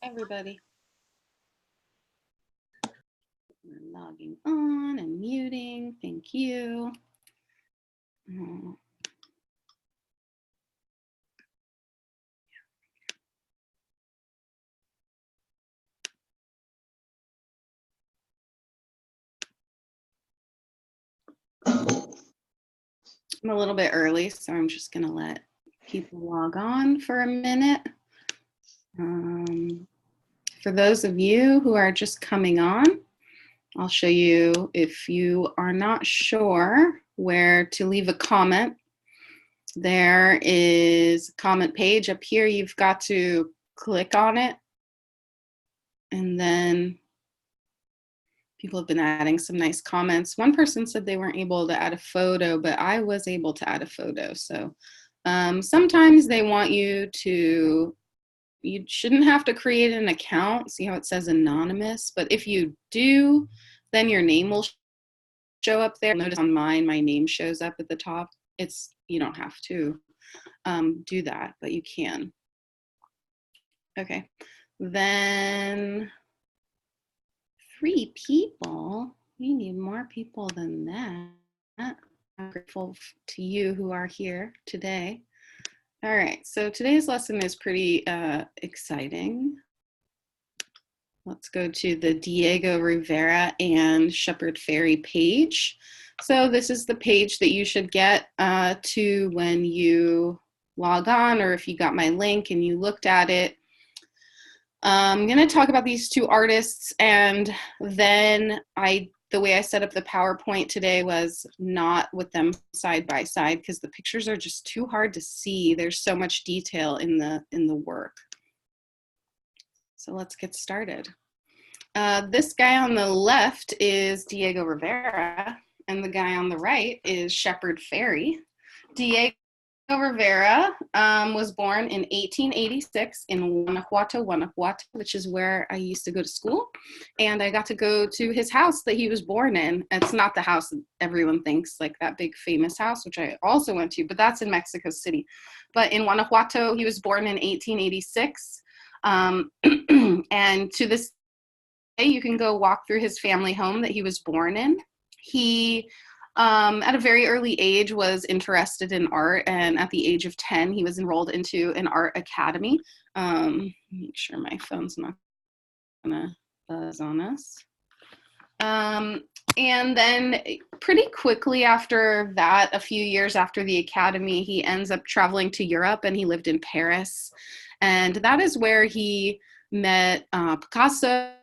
Everybody. We're logging on and muting. Thank you. I'm a little bit early, so I'm just going to let people log on for a minute. For those of you who are just coming on, I'll show you, if you are not sure where to leave a comment, there is a comment page up here. You've got to click on it, and then people have been adding some nice comments. One person said they weren't able to add a photo, but I was able to add a photo. So sometimes they want you shouldn't have to create an account. See how it says anonymous? But if you do, then your name will show up there. Notice on mine, my name shows up at the top. You don't have to do that, but you can. Okay, then 3 people. We need more people than that. I'm grateful to you who are here today. All right, so today's lesson is pretty exciting. Let's go to the Diego Rivera and Shepard Fairey page. So this is the page that you should get to when you log on, or if you got my link and you looked at it. I'm going to talk about these 2 artists, and then the way I set up the PowerPoint today was not with them side by side because the pictures are just too hard to see. There's so much detail in the work. So let's get started. This guy on the left is Diego Rivera, and the guy on the right is Shepard Fairey. Diego Rivera was born in 1886 in Guanajuato, which is where I used to go to school. And I got to go to his house that he was born in. It's not the house that everyone thinks, like that big famous house, which I also went to, but that's in Mexico City. But in Guanajuato, he was born in 1886. And to this day, you can go walk through his family home that he was born in. He at a very early age was interested in art, and at the age of 10 he was enrolled into an art academy. Make sure my phone's not gonna buzz on us. And then pretty quickly after that, a few years after the academy, he ends up traveling to Europe, and he lived in Paris, and that is where he met Picasso.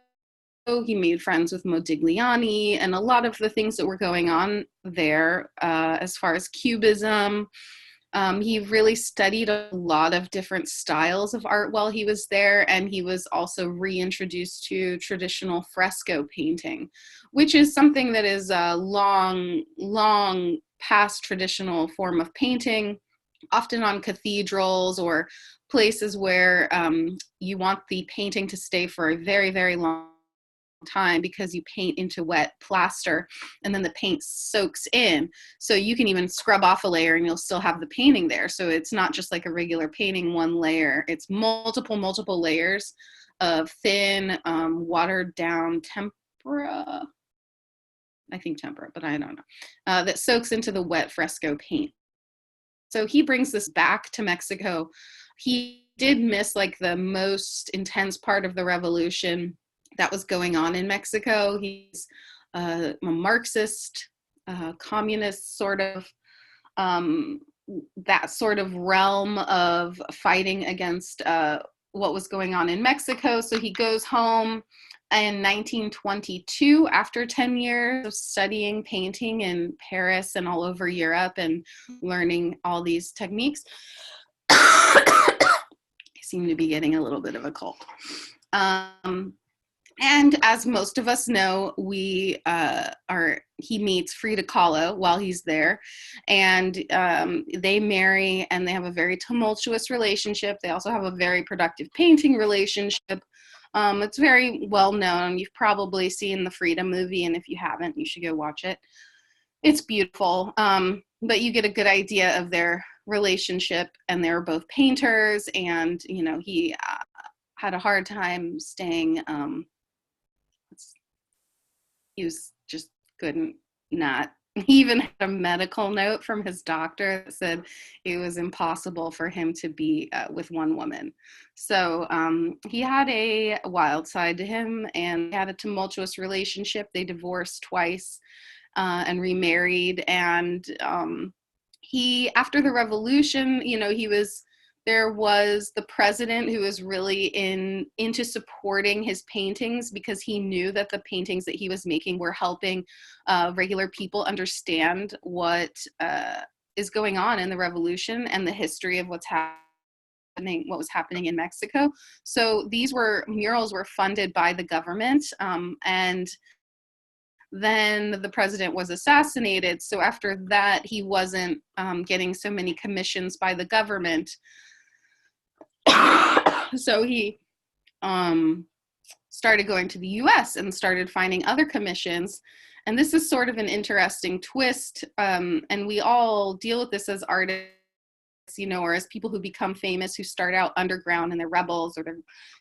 He made friends with Modigliani and a lot of the things that were going on there as far as Cubism. He really studied a lot of different styles of art while he was there, and he was also reintroduced to traditional fresco painting, which is something that is a long past traditional form of painting, often on cathedrals or places where you want the painting to stay for a very, very long time because you paint into wet plaster and then the paint soaks in, so you can even scrub off a layer and you'll still have the painting there. So it's not just like a regular painting, one layer. It's multiple layers of thin watered down tempera, I think tempera, but I don't know, that soaks into the wet fresco paint. So he brings this back to Mexico. He did miss like the most intense part of the revolution that was going on in Mexico. He's a Marxist, communist sort of, that sort of realm of fighting against what was going on in Mexico. So he goes home in 1922 after 10 years of studying painting in Paris and all over Europe and learning all these techniques. I seem to be getting a little bit of a cold. And as most of us know, he meets Frida Kahlo while he's there, and they marry, and they have a very tumultuous relationship. They also have a very productive painting relationship. It's very well known. You've probably seen the Frida movie, and if you haven't, you should go watch it. It's beautiful, but you get a good idea of their relationship, and they're both painters, and he had a hard time staying, he was just couldn't not. He even had a medical note from his doctor that said it was impossible for him to be with one woman. So he had a wild side to him, and had a tumultuous relationship. They divorced twice and remarried. And he, after the revolution, you know, there was the president who was really into supporting his paintings, because he knew that the paintings that he was making were helping regular people understand what is going on in the revolution and the history of what was happening in Mexico. So these murals were funded by the government, and then the president was assassinated. So after that, he wasn't getting so many commissions by the government. So he started going to the US and started finding other commissions. And this is sort of an interesting twist. And we all deal with this as artists, you know, or as people who become famous, who start out underground and they're rebels, or they're,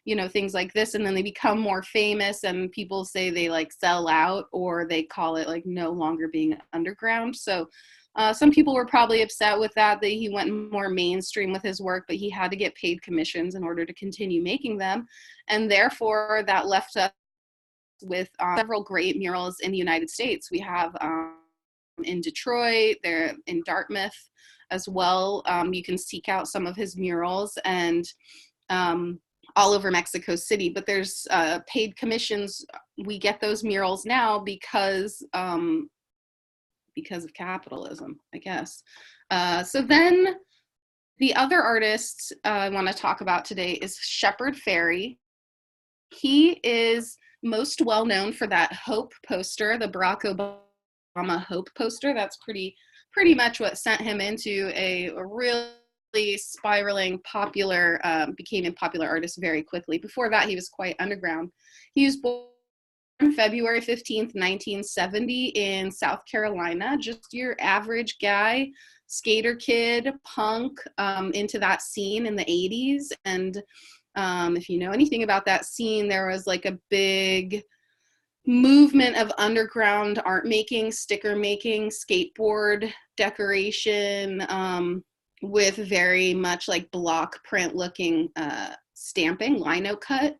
you know, things like this. And then they become more famous and people say they like sell out, or they call it like no longer being underground. So some people were probably upset with that he went more mainstream with his work, but he had to get paid commissions in order to continue making them. And therefore that left us with several great murals in the United States. We have in Detroit, they're in Dartmouth as well. You can seek out some of his murals, and all over Mexico City, but there's paid commissions. We get those murals now because of capitalism, I guess. So then the other artist I want to talk about today is Shepard Fairey. He is most well known for that Hope poster, the Barack Obama Hope poster. That's pretty much what sent him into a really spiraling popular, became a popular artist very quickly. Before that, he was quite underground. He was born February 15th, 1970 in South Carolina, just your average guy, skater kid, punk, into that scene in the 80s. And if you know anything about that scene, there was like a big movement of underground art making, sticker making, skateboard decoration, with very much like block print looking stamping, lino cut.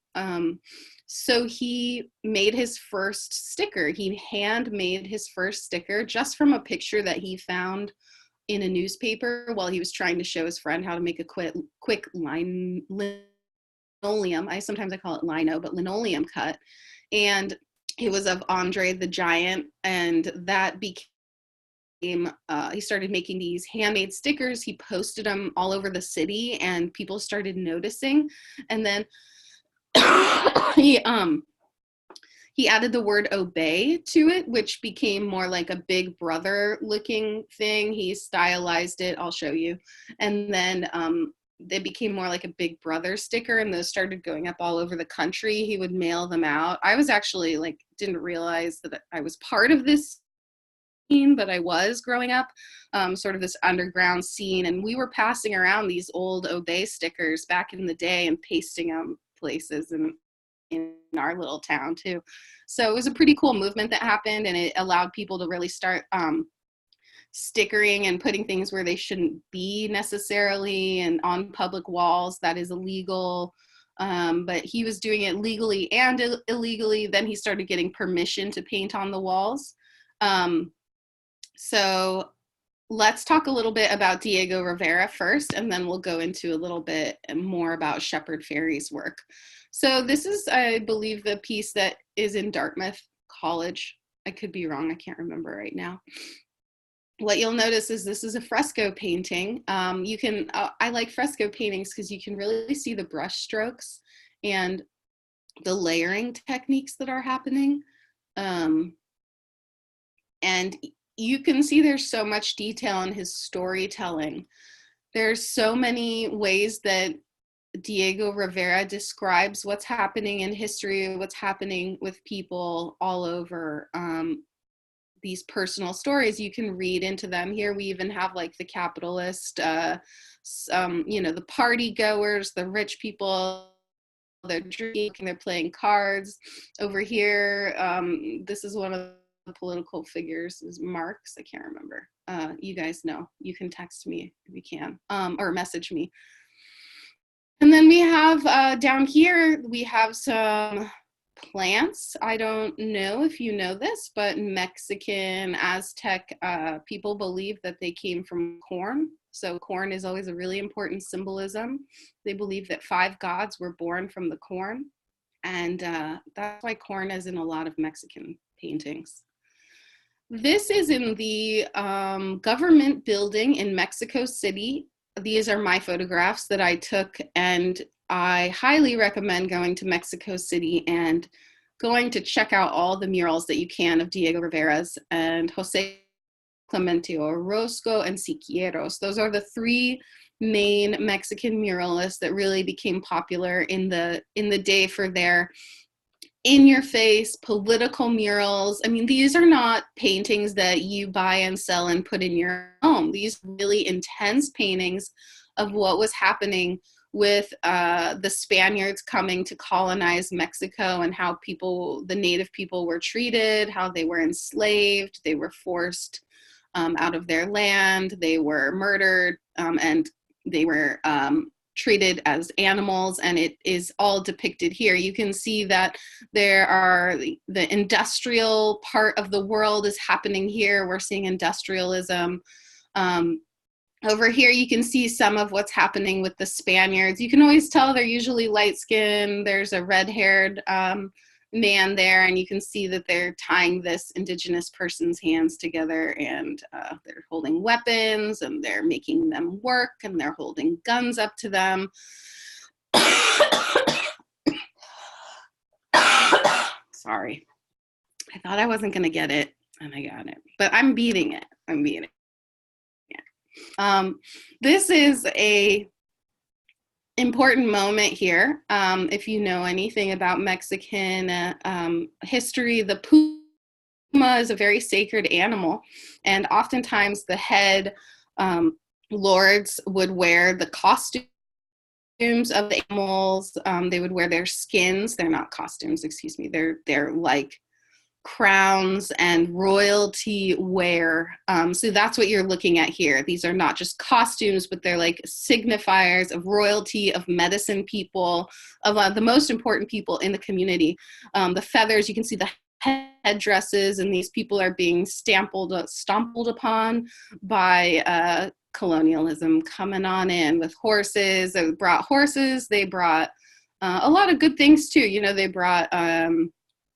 So he made his first sticker. He handmade his first sticker just from a picture that he found in a newspaper while he was trying to show his friend how to make a quick linoleum. Sometimes I call it lino, but linoleum cut. And it was of Andre the Giant, and that became, he started making these handmade stickers. He posted them all over the city, and people started noticing. And then he added the word obey to it, which became more like a Big Brother looking thing. He stylized it. I'll show you. And then they became more like a Big Brother sticker, and those started going up all over the country. He would mail them out. I was actually like, didn't realize that I was part of this scene, but I was growing up, sort of this underground scene. And we were passing around these old obey stickers back in the day and pasting them places in our little town too. So it was a pretty cool movement that happened, and it allowed people to really start stickering and putting things where they shouldn't be necessarily, and on public walls. That is illegal. But he was doing it legally and illegally. Then he started getting permission to paint on the walls. So let's talk a little bit about Diego Rivera first, and then we'll go into a little bit more about Shepard Fairey's work. So this is, I believe, the piece that is in Dartmouth College. I could be wrong. I can't remember right now. What you'll notice is this is a fresco painting. I like fresco paintings because you can really see the brush strokes and the layering techniques that are happening. And you can see there's so much detail in his storytelling. There's so many ways that Diego Rivera describes what's happening in history, what's happening with people all over. These personal stories, you can read into them. Here we even have like the capitalist, the party goers, the rich people, they're drinking, they're playing cards. Over here, this is one of the political figures, is Marx. I can't remember. You guys know. You can text me if you can, or message me. And then we have down here, we have some plants. I don't know if you know this, but Mexican Aztec people believe that they came from corn. So corn is always a really important symbolism. They believe that 5 gods were born from the corn. And that's why corn is in a lot of Mexican paintings. This is in the government building in Mexico City. These are my photographs that I took, and I highly recommend going to Mexico City and going to check out all the murals that you can of Diego Rivera's and Jose Clemente Orozco and Siqueiros. Those are the 3 main Mexican muralists that really became popular in the day for their in-your-face political murals. I mean, these are not paintings that you buy and sell and put in your home. These really intense paintings of what was happening with the Spaniards coming to colonize Mexico, and how the native people were treated, how they were enslaved, they were forced out of their land, they were murdered, and they were treated as animals, and it is all depicted here. You can see that there are the industrial part of the world is happening here. We're seeing industrialism. Over here, you can see some of what's happening with the Spaniards. You can always tell they're usually light-skinned. There's a red-haired man there, and you can see that they're tying this indigenous person's hands together, and they're holding weapons, and they're making them work, and they're holding guns up to them. Sorry. I thought I wasn't going to get it, and I got it. But I'm beating it. I'm beating it. Yeah. This is a important moment here. If you know anything about Mexican history, the puma is a very sacred animal, and oftentimes the head lords would wear the costumes of the animals. They would wear their skins. They're not costumes, excuse me. They're like crowns and royalty wear. So that's what you're looking at here. These are not just costumes, but they're like signifiers of royalty, of medicine people, of the most important people in the community. The feathers, you can see the headdresses, and these people are being stampled upon by colonialism coming on in with horses. They brought horses. They brought a lot of good things too. You know, they brought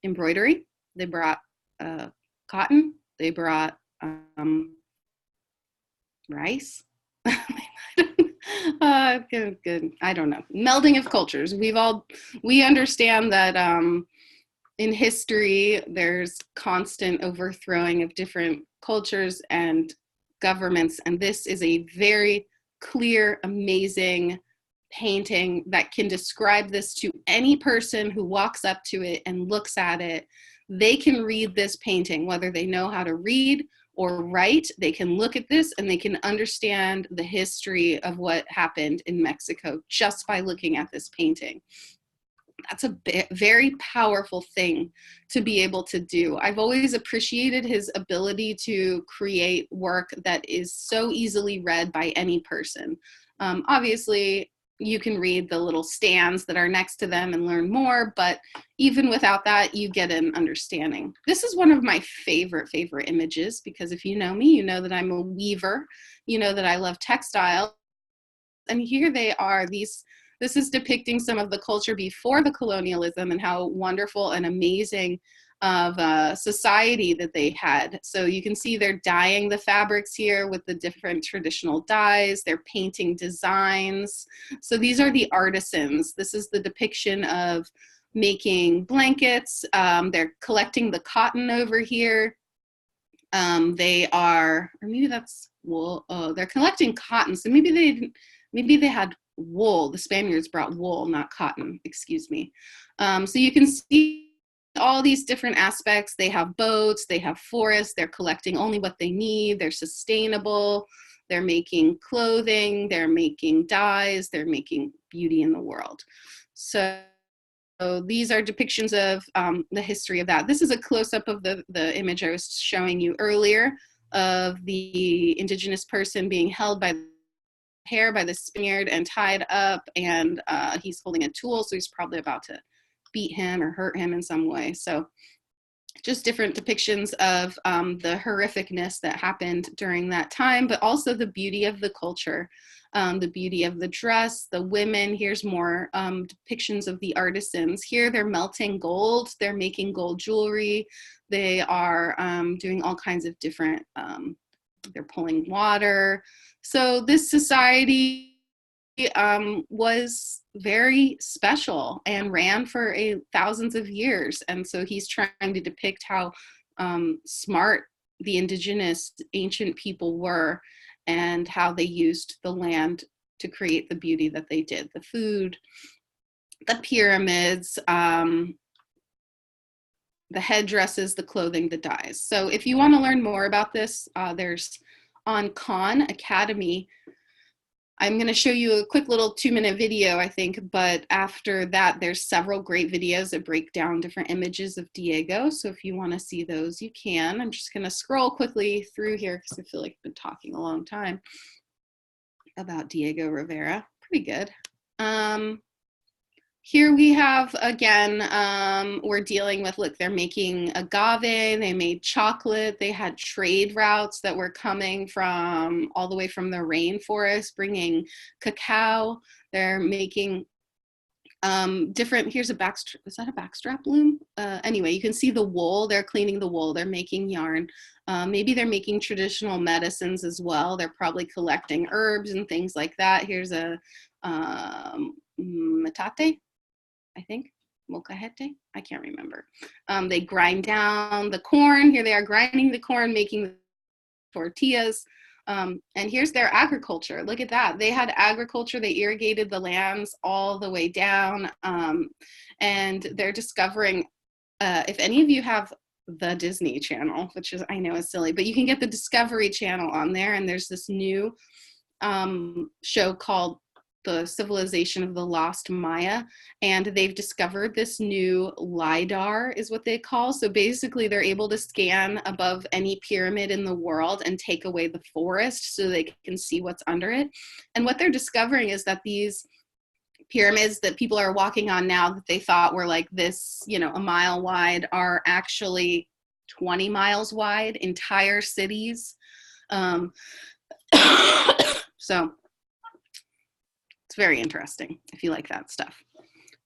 embroidery. They brought cotton. They brought rice. Good. I don't know. Melding of cultures. We understand that in history there's constant overthrowing of different cultures and governments, and this is a very clear, amazing painting that can describe this to any person who walks up to it and looks at it. They can read this painting, whether they know how to read or write. They can look at this and they can understand the history of what happened in Mexico just by looking at this painting. That's a very powerful thing to be able to do. I've always appreciated his ability to create work that is so easily read by any person. Obviously, you can read the little stands that are next to them and learn more, but even without that, you get an understanding. This is one of my favorite images, because if you know me, you know that I'm a weaver, you know that I love textiles, and here they are. This is depicting some of the culture before the colonialism and how wonderful and amazing of society that they had. So you can see they're dyeing the fabrics here with the different traditional dyes. They're painting designs. So these are the artisans. This is the depiction of making blankets. They're collecting the cotton over here. They are, or maybe that's wool. Oh, they're collecting cotton. So maybe they had wool. The Spaniards brought wool, not cotton, excuse me. So you can see all these different aspects. They have boats, they have forests, they're collecting only what they need, they're sustainable, they're making clothing, they're making dyes, they're making beauty in the world. So these are depictions of the history of that. This is a close-up of the image I was showing you earlier of the indigenous person being held by the hair by the Spaniard and tied up, and he's holding a tool, so he's probably about to beat him or hurt him in some way. So just different depictions of the horrificness that happened during that time, but also the beauty of the culture, the beauty of the dress, the women. Here's more depictions of the artisans. Here they're melting gold, they're making gold jewelry, they are doing all kinds of different, they're pulling water. So this society was very special and ran for thousands of years. And so he's trying to depict how smart the indigenous ancient people were and how they used the land to create the beauty that they did. The food, the pyramids, the headdresses, the clothing, the dyes. So if you want to learn more about this, there's on Khan Academy. I'm going to show you a quick little 2-minute video, I think, but after that, there's several great videos that break down different images of Diego. So if you want to see those, you can. I'm just going to scroll quickly through here because I feel like I've been talking a long time about Diego Rivera. Pretty good. Here we have, again, we're dealing with, look, they're making agave, they made chocolate, they had trade routes that were coming from all the way from the rainforest, bringing cacao. They're making different, here's a backstrap, is that a backstrap loom? Anyway, you can see the wool, they're cleaning the wool, they're making yarn. Maybe they're making traditional medicines as well. They're probably collecting herbs and things like that. Here's a metate, I think, molcajete, I can't remember. They grind down the corn. Here they are grinding the corn, making tortillas. And here's their agriculture. Look at that. They had agriculture. They irrigated the lands all the way down. And they're discovering, if any of you have the Disney Channel, which is, I know is silly, but you can get the Discovery Channel on there. And there's this new show called The Civilization of the Lost Maya, and they've discovered this new LiDAR is what they call. So basically they're able to scan above any pyramid in the world and take away the forest so they can see what's under it. And what they're discovering is that these pyramids that people are walking on now that they thought were like this, you know, a mile wide, are actually 20 miles wide, entire cities. So it's very interesting if you like that stuff.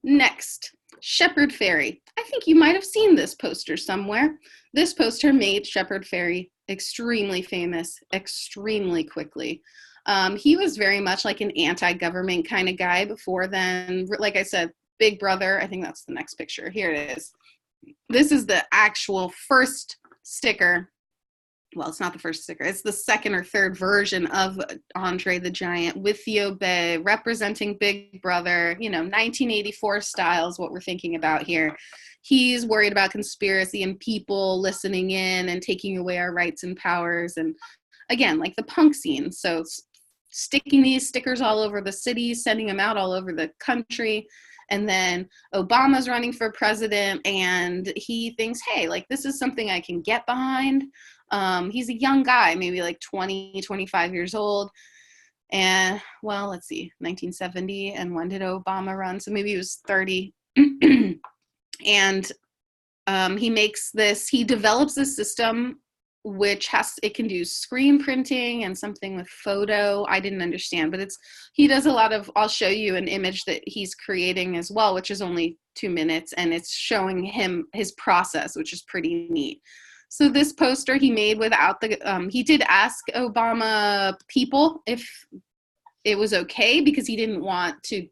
Next, Shepard Fairey. I think you might have seen this poster somewhere. This poster made Shepard Fairey extremely famous, extremely quickly. He was very much like an anti-government kind of guy before then. Like I said, Big Brother, I think that's the next picture. Here it is. This is the actual first sticker. Well, it's not the first sticker. It's the second or third version of Andre the Giant with Theo Bay representing Big Brother, you know, 1984 style is what we're thinking about here. He's worried about conspiracy and people listening in and taking away our rights and powers. And again, like the punk scene. So sticking these stickers all over the city, sending them out all over the country. And then Obama's running for president and he thinks, hey, like this is something I can get behind. He's a young guy, maybe like 20, 25 years old. And well, let's see, 1970. And when did Obama run? So maybe he was 30. And he makes this, he develops this system which it can do screen printing and something with photo. I didn't understand, but he does a lot of, I'll show you an image that he's creating as well, which is only 2 minutes, and it's showing him his process, which is pretty neat. So this poster he made without he did ask Obama people if it was okay because he didn't want to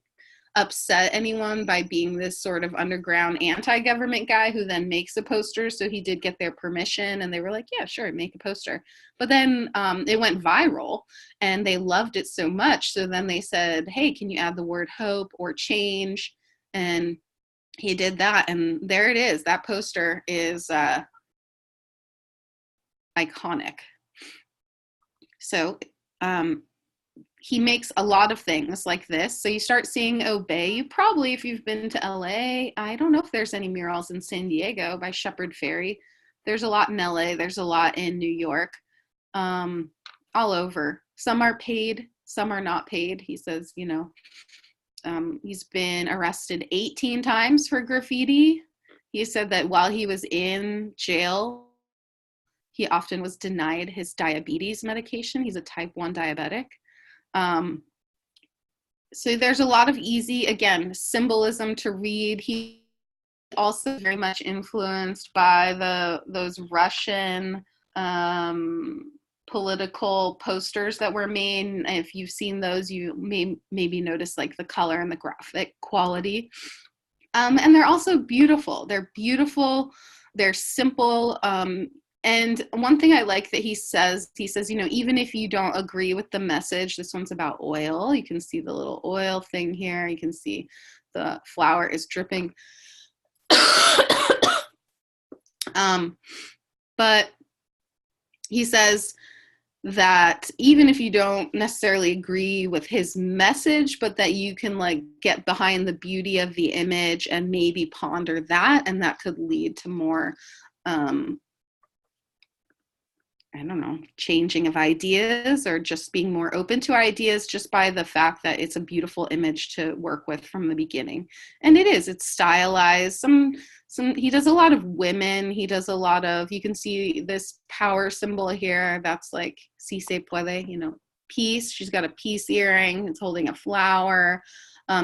upset anyone by being this sort of underground anti-government guy who then makes a poster. So he did get their permission and they were like, yeah, sure, make a poster. But then it went viral and they loved it so much. So then they said, hey, can you add the word hope or change? And he did that. And there it is. That poster is iconic. So he makes a lot of things like this. So you start seeing Obey. You probably, if you've been to LA, I don't know if there's any murals in San Diego by Shepard Fairey. There's a lot in LA. There's a lot in New York, all over. Some are paid, some are not paid. He says, you know, he's been arrested 18 times for graffiti. He said that while he was in jail, he often was denied his diabetes medication. He's a type 1 diabetic. So there's a lot of easy, again, symbolism to read. He also very much influenced by those Russian political posters that were made. If you've seen those, you may maybe notice like the color and the graphic quality. And they're also beautiful. They're beautiful. They're simple. And one thing I like that he says, you know, even if you don't agree with the message, this one's about oil. You can see the little oil thing here. You can see the flour is dripping. But he says that even if you don't necessarily agree with his message, but that you can like get behind the beauty of the image and maybe ponder that, and that could lead to more I don't know, changing of ideas, or just being more open to ideas just by the fact that it's a beautiful image to work with from the beginning. And it's stylized. He does a lot of women. He does a lot of, you can see this power symbol here. That's like, si se puede, you know, peace. She's got a peace earring. It's holding a flower.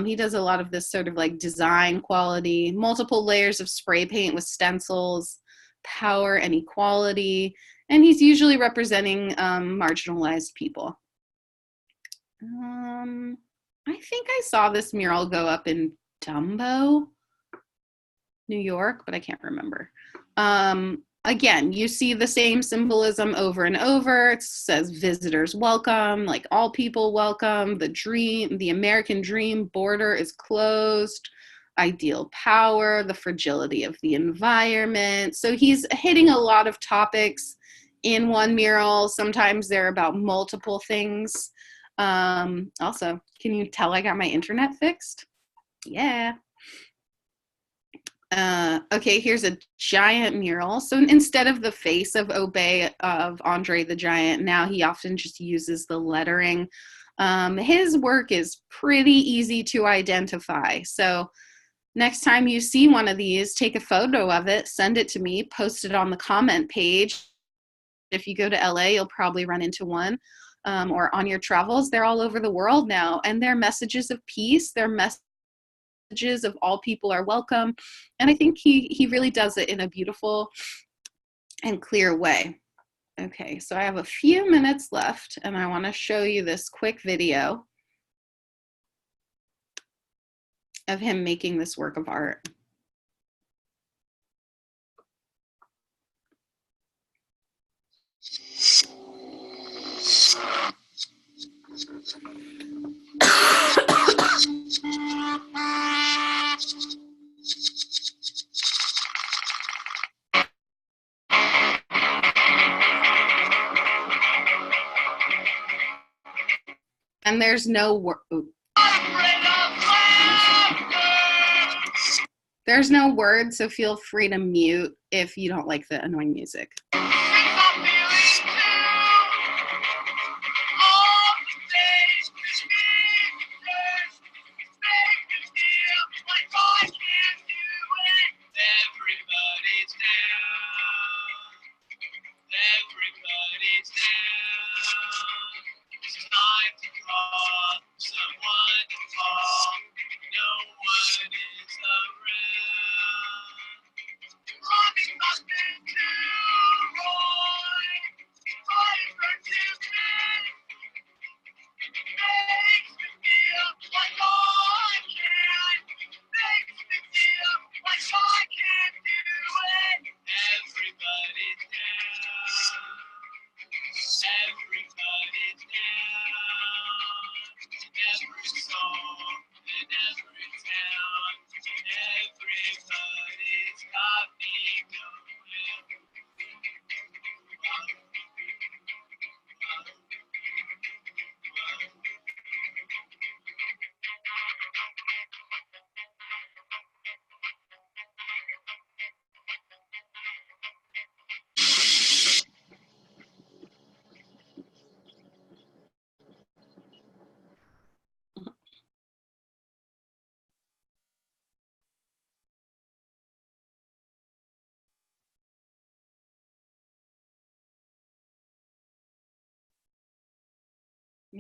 He does a lot of this sort of like design quality, multiple layers of spray paint with stencils, power and equality. And he's usually representing marginalized people. I think I saw this mural go up in Dumbo, New York, but I can't remember. Again, you see the same symbolism over and over. It says visitors welcome, like all people welcome. The American dream border is closed. Ideal power, the fragility of the environment. So he's hitting a lot of topics in one mural. Sometimes they're about multiple things. Also, can you tell I got my internet fixed? Yeah. Okay, here's a giant mural. So instead of the face of Obey of Andre the Giant, now he often just uses the lettering. His work is pretty easy to identify. So next time you see one of these, take a photo of it, send it to me, post it on the comment page. If you go to LA, you'll probably run into one, or on your travels. They're all over the world now, and they're messages of peace. They're messages of all people are welcome. And I think he really does it in a beautiful and clear way. Okay, so I have a few minutes left, and I want to show you this quick video of him making this work of art. And there's no word. There's no word, so feel free to mute if you don't like the annoying music.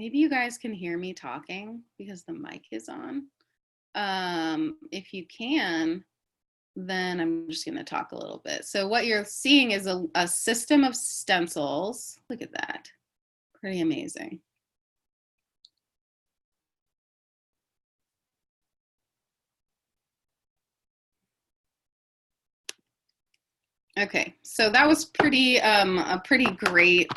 maybe you guys can hear me talking because the mic is on. If you can, then I'm just going to talk a little bit. So what you're seeing is a system of stencils. Look at that. Pretty amazing. Okay, so that was a pretty great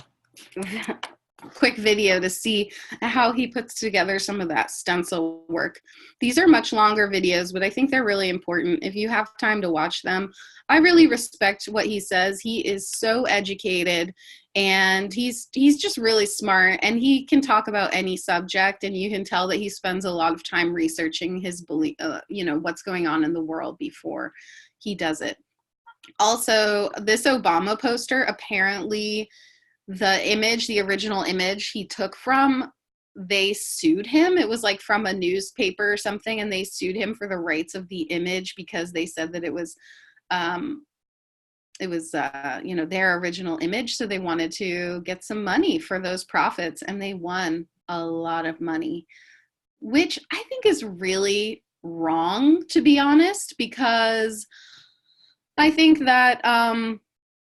quick video to see how he puts together some of that stencil work. These are much longer videos, but I think they're really important if you have time to watch them. I really respect what he says. He is so educated, and he's just really smart, and he can talk about any subject, and you can tell that he spends a lot of time researching his belief, what's going on in the world before he does it. Also, this Obama poster, apparently the original image he took from, they sued him. It was like from a newspaper or something, and they sued him for the rights of the image because they said that it was their original image. So they wanted to get some money for those profits, and they won a lot of money, which I think is really wrong, to be honest, because I think that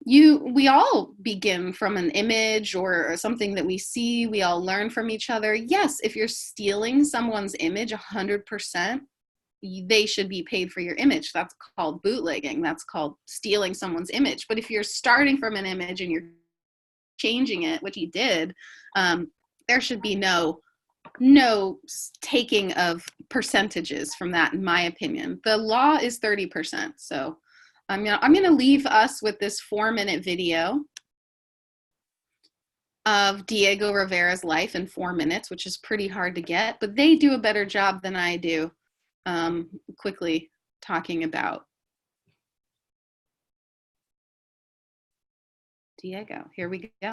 we all begin from an image or something that we see. We all learn from each other. Yes, if you're stealing someone's image 100%, they should be paid for your image. That's called bootlegging. That's called stealing someone's image. But if you're starting from an image and you're changing it, which he did, there should be no taking of percentages from that, in my opinion. The law is 30%. So I'm gonna leave us with this 4-minute video of Diego Rivera's life in 4 minutes, which is pretty hard to get, but they do a better job than I do quickly talking about Diego. Here we go.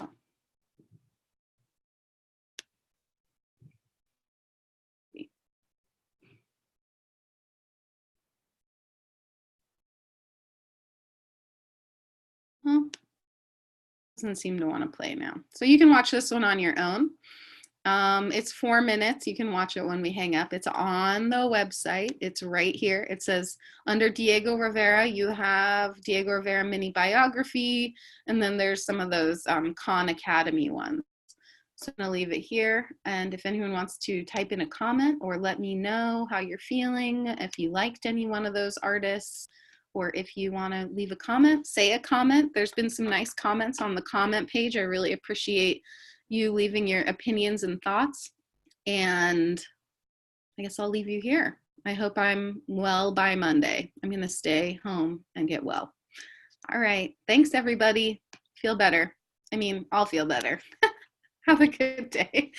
Well, doesn't seem to want to play now. So you can watch this one on your own. It's 4 minutes. You can watch it when we hang up. It's on the website. It's right here. It says under Diego Rivera, you have Diego Rivera mini biography, and then there's some of those Khan Academy ones. So I'm gonna leave it here. And if anyone wants to type in a comment or let me know how you're feeling, if you liked any one of those artists, or if you want to leave a comment, say a comment. There's been some nice comments on the comment page. I really appreciate you leaving your opinions and thoughts. And I guess I'll leave you here. I hope I'm well by Monday. I'm going to stay home and get well. All right. Thanks, everybody. Feel better. I mean, I'll feel better. Have a good day.